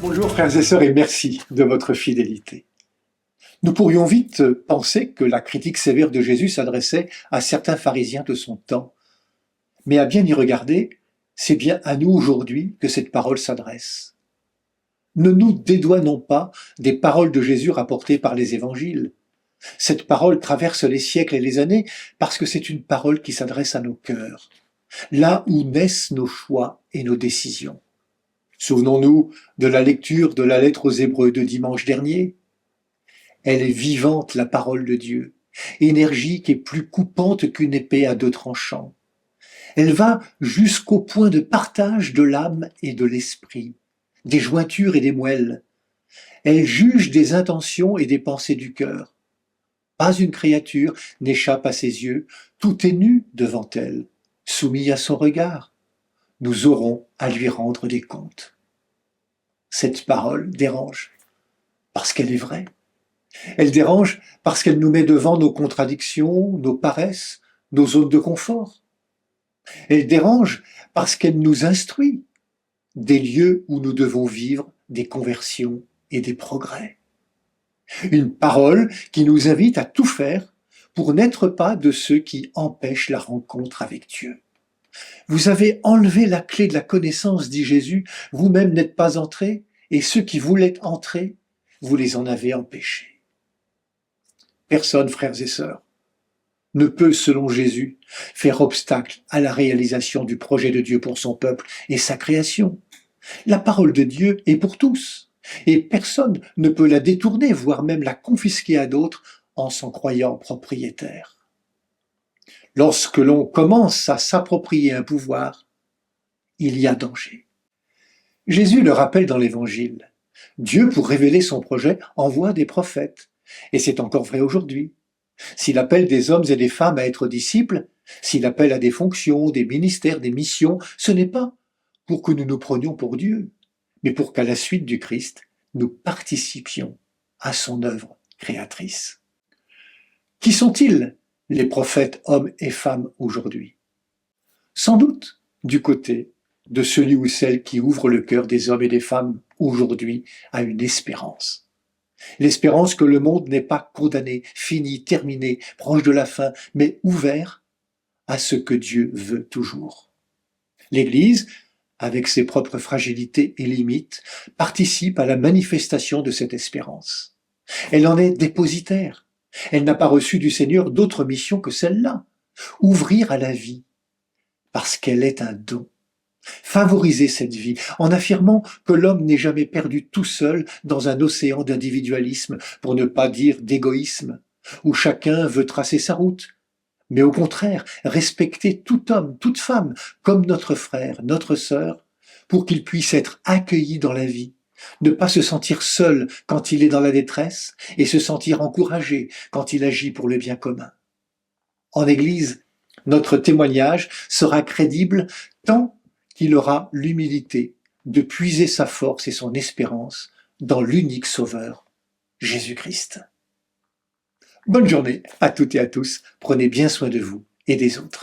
Bonjour frères et sœurs et merci de votre fidélité. Nous pourrions vite penser que la critique sévère de Jésus s'adressait à certains pharisiens de son temps, mais à bien y regarder, c'est bien à nous aujourd'hui que cette parole s'adresse. Ne nous dédouanons pas des paroles de Jésus rapportées par les évangiles. Cette parole traverse les siècles et les années parce que c'est une parole qui s'adresse à nos cœurs, là où naissent nos choix et nos décisions. Souvenons-nous de la lecture de la lettre aux Hébreux de dimanche dernier. Elle est vivante, la parole de Dieu, énergique et plus coupante qu'une épée à deux tranchants. Elle va jusqu'au point de partage de l'âme et de l'esprit, des jointures et des moelles. Elle juge des intentions et des pensées du cœur. Pas une créature n'échappe à ses yeux, tout est nu devant elle, soumis à son regard. Nous aurons à lui rendre des comptes. Cette parole dérange, parce qu'elle est vraie. Elle dérange parce qu'elle nous met devant nos contradictions, nos paresses, nos zones de confort. Elle dérange parce qu'elle nous instruit des lieux où nous devons vivre des conversions et des progrès. Une parole qui nous invite à tout faire pour n'être pas de ceux qui empêchent la rencontre avec Dieu. Vous avez enlevé la clé de la connaissance, dit Jésus, vous-même n'êtes pas entrés, et ceux qui voulaient entrer, vous les en avez empêchés. Personne, frères et sœurs, ne peut, selon Jésus, faire obstacle à la réalisation du projet de Dieu pour son peuple et sa création. La parole de Dieu est pour tous, et personne ne peut la détourner, voire même la confisquer à d'autres en s'en croyant propriétaire. Lorsque l'on commence à s'approprier un pouvoir, il y a danger. Jésus le rappelle dans l'Évangile. Dieu, pour révéler son projet, envoie des prophètes. Et c'est encore vrai aujourd'hui. S'il appelle des hommes et des femmes à être disciples, s'il appelle à des fonctions, des ministères, des missions, ce n'est pas pour que nous nous prenions pour Dieu, mais pour qu'à la suite du Christ, nous participions à son œuvre créatrice. Qui sont-ils, les prophètes hommes et femmes aujourd'hui? Sans doute du côté de celui ou celle qui ouvre le cœur des hommes et des femmes aujourd'hui à une espérance. L'espérance que le monde n'est pas condamné, fini, terminé, proche de la fin, mais ouvert à ce que Dieu veut toujours. L'Église, avec ses propres fragilités et limites, participe à la manifestation de cette espérance. Elle en est dépositaire. Elle n'a pas reçu du Seigneur d'autre mission que celle-là, ouvrir à la vie, parce qu'elle est un don. Favoriser cette vie en affirmant que l'homme n'est jamais perdu tout seul dans un océan d'individualisme, pour ne pas dire d'égoïsme, où chacun veut tracer sa route, mais au contraire respecter tout homme, toute femme, comme notre frère, notre sœur, pour qu'il puisse être accueilli dans la vie, ne pas se sentir seul quand il est dans la détresse et se sentir encouragé quand il agit pour le bien commun. En Église, notre témoignage sera crédible tant qu'il aura l'humilité de puiser sa force et son espérance dans l'unique Sauveur, Jésus-Christ. Bonne journée à toutes et à tous, prenez bien soin de vous et des autres.